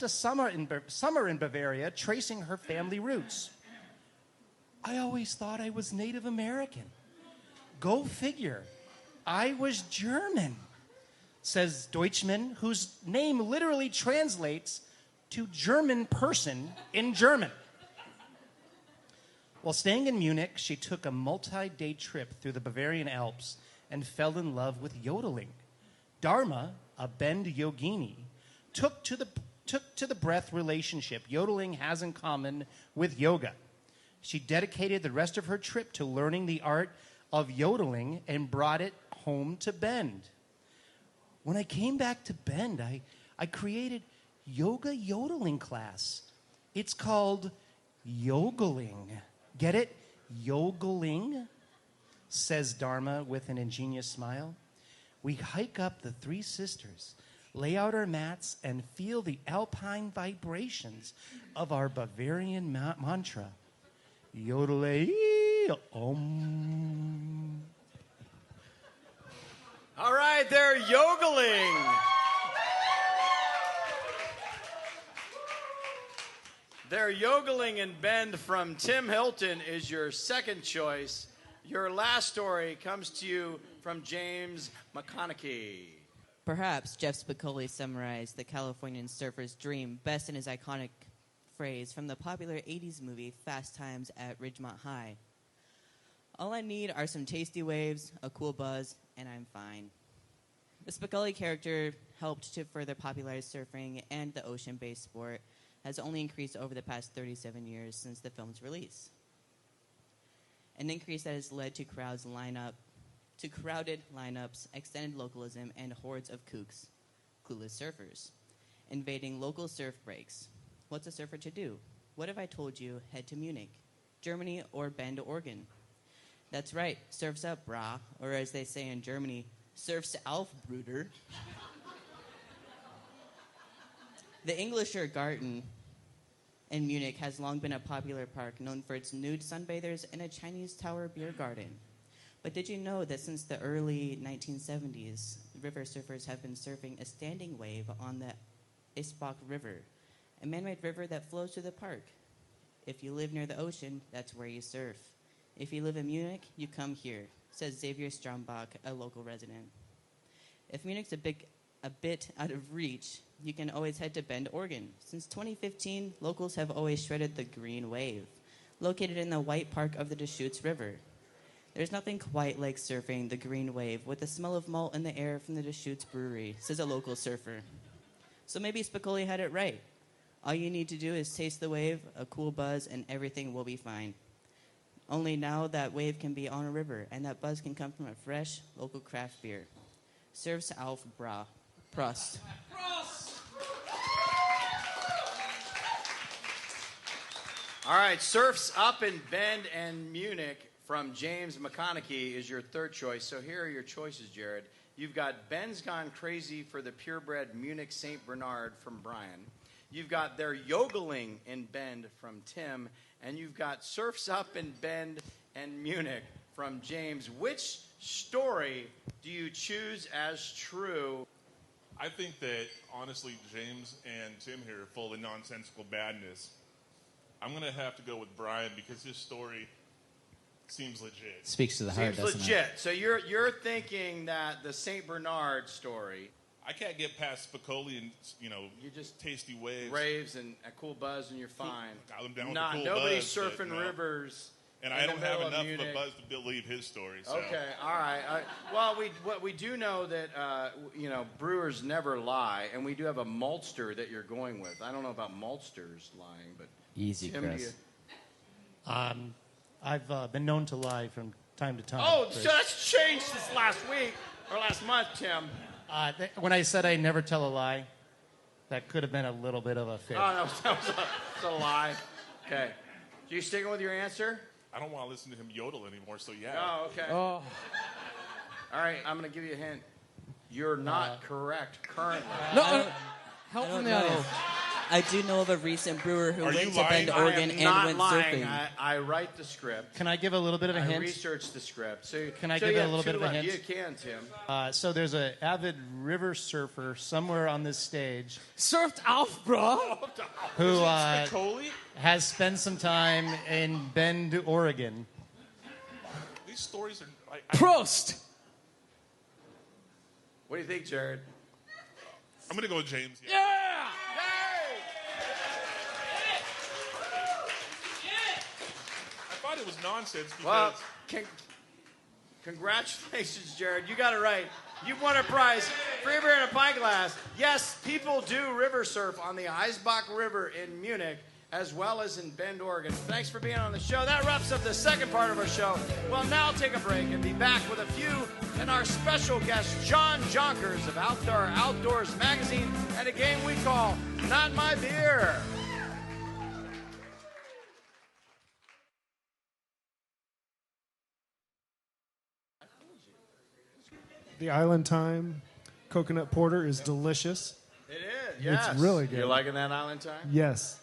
a summer in Bavaria tracing her family roots. I always thought I was Native American. Go figure. I was German, says Deutschmann, whose name literally translates to German person in German. While staying in Munich, she took a multi-day trip through the Bavarian Alps and fell in love with yodeling. Dharma, a Bend yogini, took to the breath relationship yodeling has in common with yoga. She dedicated the rest of her trip to learning the art of yodeling and brought it home to Bend. When I came back to Bend, I created yoga yodeling class. It's called yogeling. Get it? Yogeling, says Dharma with an ingenious smile. We hike up the Three Sisters, lay out our mats, and feel the alpine vibrations of our Bavarian mantra. Yodel om. All right, they're yodeling. They're yodeling in Bend from Tim Hilton is your second choice. Your last story comes to you from James McConnachie. Perhaps Jeff Spicoli summarized the Californian surfer's dream best in his iconic phrase from the popular 80s movie Fast Times at Ridgemont High. All I need are some tasty waves, a cool buzz, and I'm fine. The Spicoli character helped to further popularize surfing, and the ocean-based sport has only increased over the past 37 years since the film's release. An increase that has led to crowded lineups, extended localism, and hordes of kooks, clueless surfers, invading local surf breaks. What's a surfer to do? What if I told you head to Munich, Germany, or Bend, Oregon? That's right, surf's up, brah, or as they say in Germany, surf's auf, Bruder. The Englischer Garten in Munich has long been a popular park known for its nude sunbathers and a Chinese tower beer garden. But did you know that since the early 1970s, river surfers have been surfing a standing wave on the Isbach River, a man-made river that flows through the park? If you live near the ocean, that's where you surf. If you live in Munich, you come here, says Xavier Strombach, a local resident. If Munich's a bit out of reach, you can always head to Bend, Oregon. Since 2015, locals have always shredded the Green Wave, located in the White Park of the Deschutes River. There's nothing quite like surfing the Green Wave with the smell of malt in the air from the Deschutes Brewery, says a local surfer. So maybe Spicoli had it right. All you need to do is taste the wave, a cool buzz, and everything will be fine. Only now that wave can be on a river, and that buzz can come from a fresh, local craft beer. Surf's auf, bra. Prost. All right, Surf's Up in Bend and Munich from James McConnachie is your third choice. So here are your choices, Jared. You've got Ben's Gone Crazy for the purebred Munich St. Bernard from Brian. You've got They're Yodeling in Bend from Tim. And you've got Surf's Up in Bend and Munich from James. Which story do you choose as true? I think that, honestly, James and Tim here are full of nonsensical badness. I'm going to have to go with Brian because his story seems legit. Speaks to the heart, doesn't it? Seems legit. So you're thinking that the St. Bernard story... I can't get past Spicoli and, you just tasty waves. And a cool buzz and you're fine. I'm down with Nah, the cool nobody's buzz, surfing rivers. And I don't have enough of a buzz to believe his story. So. Okay, all right. Well, we do know that brewers never lie, and we do have a maltster that you're going with. I don't know about maltsters lying, but easy, Tim, Chris. I've been known to lie from time to time. Oh, so that's changed this last week or last month, Tim. When I said I never tell a lie, that could have been a little bit of a fib. Oh, no, that was a lie. Okay. So you sticking with your answer? I don't want to listen to him yodel anymore, so yeah. Oh, okay. Oh. All right, I'm going to give you a hint. You're not correct currently. No, help from the audience. I do know of a recent brewer who Are went you to lying? Bend, I Oregon, am and not went lying. surfing. I write the script. Can I give a little bit of a I hint? researched the script. So Can I so give you it a have little bit two of a left. hint? You can, Tim. So there's an avid river surfer somewhere on this stage Surfed auf, bro. who Coley? has spent some time in Bend, Oregon. These stories are. Prost. What do you think, Jared? I'm going to go with James. Yeah. I thought it was nonsense because. Well, congratulations, Jared. You got it right. You won a prize. Free beer and a pint glass. Yes, people do river surf on the Eisbach River in Munich, as well as in Bend, Oregon. Thanks for being on the show. That wraps up the second part of our show. We'll now take a break and be back with a few and our special guest, Jon Jonckers of Outdoors Magazine, and a game we call Not My Beer. The Island Time coconut porter is delicious. It is, yes. It's really good. You liking that Island Time? Yes.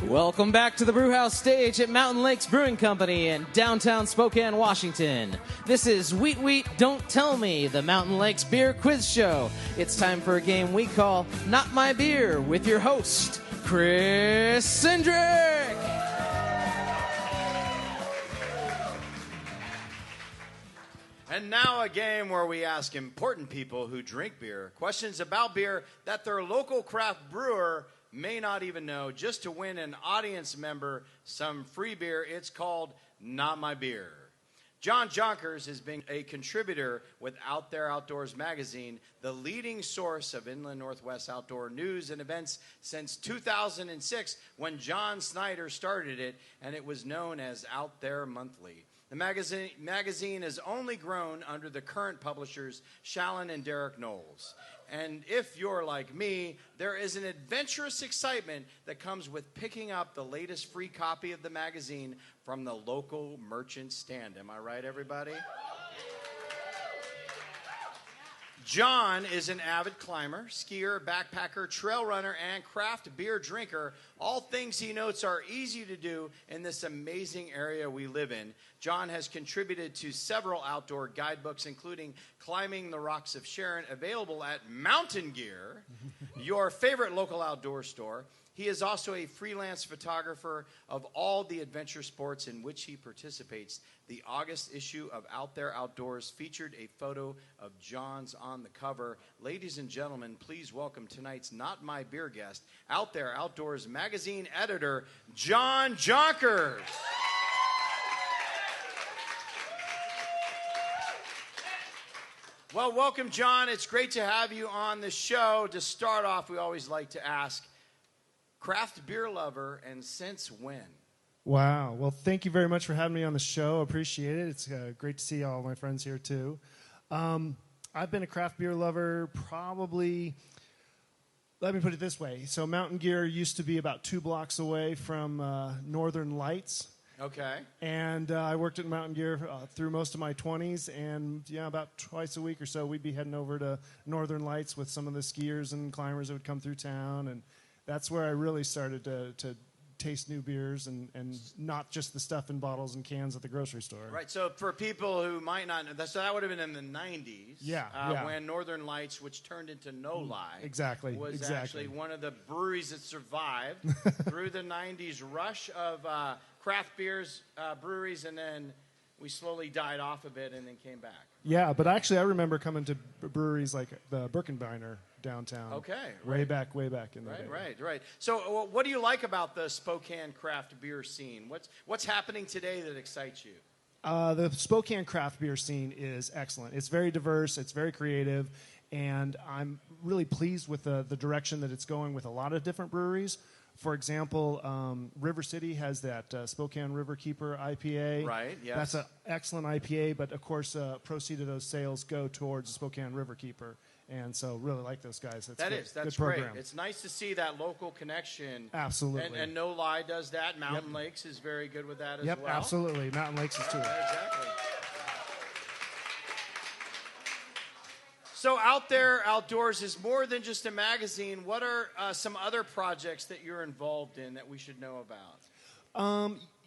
Welcome back to the Brewhouse stage at Mountain Lakes Brewing Company in downtown Spokane, Washington. This is Wheat Wheat Don't Tell Me, the Mountain Lakes Beer Quiz Show. It's time for a game we call Not My Beer with your host, Chris Cindric. And now a game where we ask important people who drink beer questions about beer that their local craft brewer may not even know, just to win an audience member some free beer. It's called Not My Beer. Jon Jonckers has been a contributor with Out There Outdoors magazine, the leading source of inland Northwest outdoor news and events since 2006, when John Snyder started it, and it was known as Out There Monthly. The magazine has only grown under the current publishers, Shallon and Derek Knowles. And if you're like me, there is an adventurous excitement that comes with picking up the latest free copy of the magazine from the local merchant stand. Am I right, everybody? John is an avid climber, skier, backpacker, trail runner, and craft beer drinker. All things he notes are easy to do in this amazing area we live in. John has contributed to several outdoor guidebooks, including Climbing the Rocks of Sharon, available at Mountain Gear, your favorite local outdoor store. He is also a freelance photographer of all the adventure sports in which he participates. The August issue of Out There Outdoors featured a photo of John's on the cover. Ladies and gentlemen, please welcome tonight's Not My Beer guest, Out There Outdoors magazine editor, Jon Jonckers. Well, welcome, John. It's great to have you on the show. To start off, we always like to ask, craft beer lover, and since when? Wow. Well, thank you very much for having me on the show. Appreciate it. It's great to see all my friends here, too. I've been a craft beer lover probably, let me put it this way. So Mountain Gear used to be about 2 blocks away from Northern Lights. Okay. And I worked at Mountain Gear through most of my 20s, and about twice a week or so, we'd be heading over to Northern Lights with some of the skiers and climbers that would come through town, and that's where I really started to taste new beers and not just the stuff in bottles and cans at the grocery store. Right. So for people who might not know, that would have been in the 90s. Yeah. When Northern Lights, which turned into No Lie, Exactly. was actually one of the breweries that survived through the 90s rush of craft beers, breweries, and then we slowly died off a bit and then came back. Yeah, but actually I remember coming to breweries like the Birkenbeiner downtown. Okay. Way back in the day. Right. So what do you like about the Spokane craft beer scene? What's happening today that excites you? The Spokane craft beer scene is excellent. It's very diverse. It's very creative. And I'm really pleased with the direction that it's going with a lot of different breweries. For example, River City has that Spokane Riverkeeper IPA. Right, yes. That's an excellent IPA, but of course, proceeds of those sales go towards the Spokane Riverkeeper. And so really like those guys. That's good great. program. It's nice to see that local connection. Absolutely. And No Lie does that. Mountain Lakes is very good with that as well. Yep, absolutely. Mountain Lakes is too. Exactly. So Out There Outdoors is more than just a magazine. What are some other projects that you're involved in that we should know about?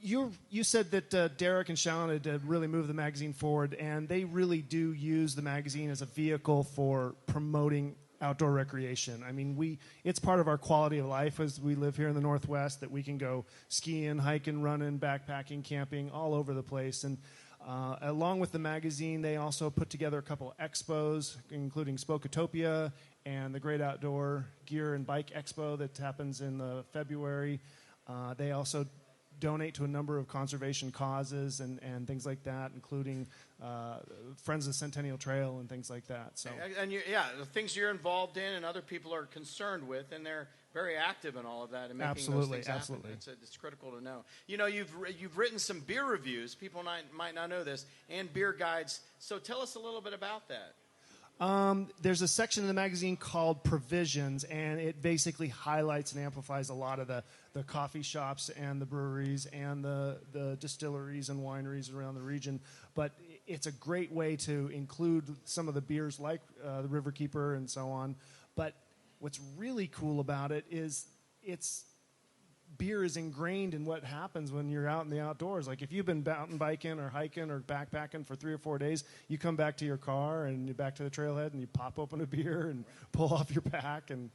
You said that Derek and Shalon had really moved the magazine forward, and they really do use the magazine as a vehicle for promoting outdoor recreation. I mean, it's part of our quality of life as we live here in the Northwest, that we can go skiing, hiking, running, backpacking, camping, all over the place. And along with the magazine, they also put together a couple of expos, including Spokatopia and the Great Outdoor Gear and Bike Expo that happens in February. They also donate to a number of conservation causes and things like that, including Friends of the Centennial Trail and things like that. So, the things you're involved in and other people are concerned with, and they're very active in all of that and making those things happen. It's critical to know. You know, you've written some beer reviews. People might not know this, and beer guides. So tell us a little bit about that. There's a section in the magazine called Provisions, and it basically highlights and amplifies a lot of the coffee shops and the breweries and the distilleries and wineries around the region. But it's a great way to include some of the beers like the Riverkeeper and so on. But what's really cool about it is beer is ingrained in what happens when you're out in the outdoors. Like if you've been mountain biking or hiking or backpacking for 3 or 4 days, you come back to your car and you're back to the trailhead and you pop open a beer and pull off your pack and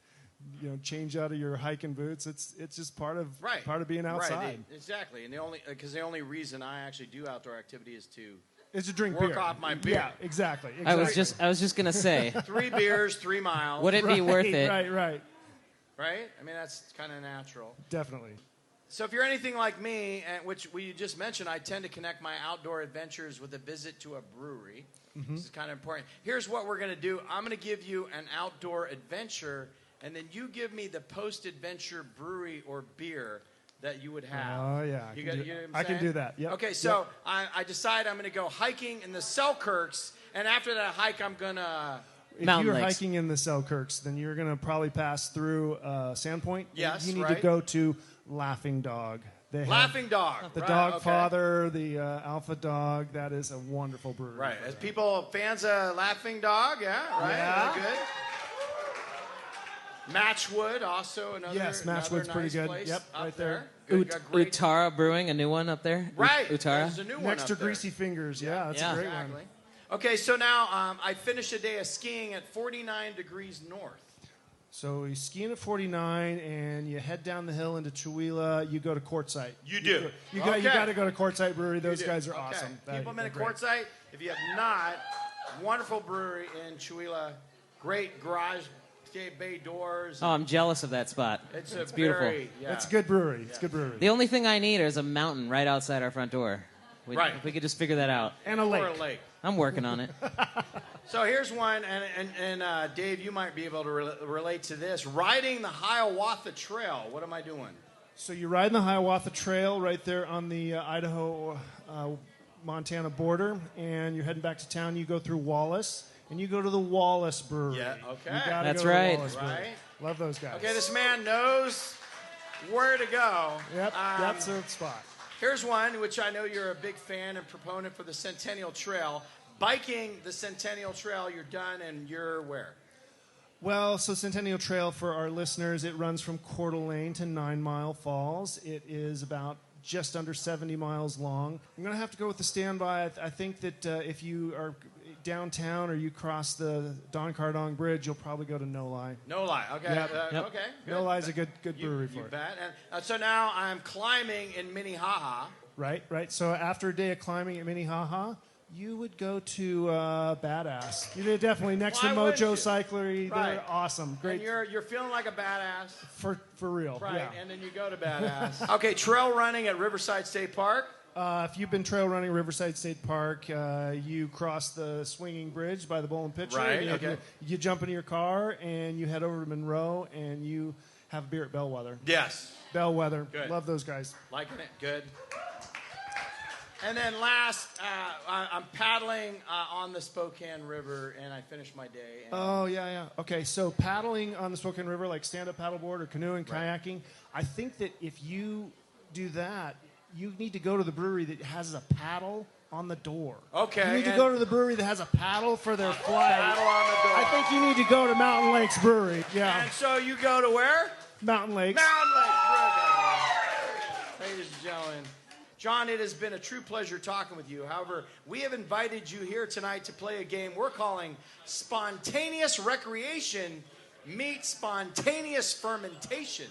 change out of your hiking boots. It's just part of being outside. Right, exactly. And the only reason I actually do outdoor activity is to drink work beer. off my beer. Yeah, exactly. I was just gonna say 3 beers, 3 miles. Would it be worth it? Right. Right? I mean, that's kind of natural. Definitely. So if you're anything like me, which we just mentioned, I tend to connect my outdoor adventures with a visit to a brewery. Mm-hmm. This is kind of important. Here's what we're going to do. I'm going to give you an outdoor adventure, and then you give me the post-adventure brewery or beer that you would have. Oh, yeah. I can do that. Yep. Okay, so yep. I decide I'm going to go hiking in the Selkirks, and after that hike, I'm going to... If you're hiking in the Selkirks, then you're going to probably pass through Sandpoint. Yes, you need to go to Laughing Dog. Laughing Dog. The Dog Father, the Alpha Dog. That is a wonderful brewery. Right. As people, fans of Laughing Dog, yeah, right? Yeah. Good. Matchwood, also another Matchwood's nice pretty good. Place Yep, right there. Utara Brewing, a new one up there. Right. Utara. There's a new one Next up to there. Greasy Fingers. Yeah, that's a great one. Okay, so now I finished a day of skiing at 49 degrees north. So you skiing at 49, and you head down the hill into Chihuahua. You go to Quartzsite. You do. You got to go to Quartzsite Brewery. Those guys are awesome. Keep them in Quartzsite. If you have not, wonderful brewery in Chihuahua. Great garage bay doors. Oh, I'm jealous of that spot. It's beautiful. It's a good brewery. It's a good brewery. The only thing I need is a mountain right outside our front door. If we could just figure that out. And a lake. I'm working on it. So here's one, and Dave, you might be able to relate to this. Riding the Hiawatha Trail. What am I doing? So you're riding the Hiawatha Trail right there on the Idaho-Montana border, and you're heading back to town. You go through Wallace, and you go to the Wallace Brewery. Yeah, okay. You gotta That's go to the right. Wallace Brewery. Love those guys. Okay, this man knows where to go. Yep, that's the spot. Here's one, which I know you're a big fan and proponent for the Centennial Trail. Biking the Centennial Trail, you're done, and you're where? Well, so Centennial Trail, for our listeners, it runs from Coeur d'Alene to 9 Mile Falls. It is about just under 70 miles long. I'm going to have to go with the standby. I think that if you are downtown or you cross the Don Cardong Bridge, you'll probably go to No Lie. No Lie, okay. Yep. Okay. Good. No Lie is a good brewery for you it. Bet. And so now I'm climbing in Minnehaha. Right. So after a day of climbing at Minnehaha, you would go to Badass. You're definitely next to Mojo Cyclery. Right. They're awesome. Great. And you're feeling like a badass. For real. Right. Yeah. And then you go to Badass. Okay, trail running at Riverside State Park. If you've been trail running Riverside State Park, you cross the swinging bridge by the Bowl and Pitcher. Right, and you jump into your car, and you head over to Monroe, and you have a beer at Bellwether. Yes. Bellwether. Good. Love those guys. Liking it. Good. And then last, I'm paddling on the Spokane River, and I finish my day. Oh, yeah. Okay, so paddling on the Spokane River, like stand-up paddleboard or canoeing, kayaking, I think that if you do that, you need to go to the brewery that has a paddle on the door. Okay, You need to and- go to the brewery that has a paddle for their flight. Paddle on the door. I think you need to go to Mountain Lakes Brewery. Yeah, And so you go to where? Mountain Lakes. Mountain Lakes. Ladies and gentlemen, John, it has been a true pleasure talking with you. However, we have invited you here tonight to play a game we're calling Spontaneous Recreation meets Spontaneous Fermentation.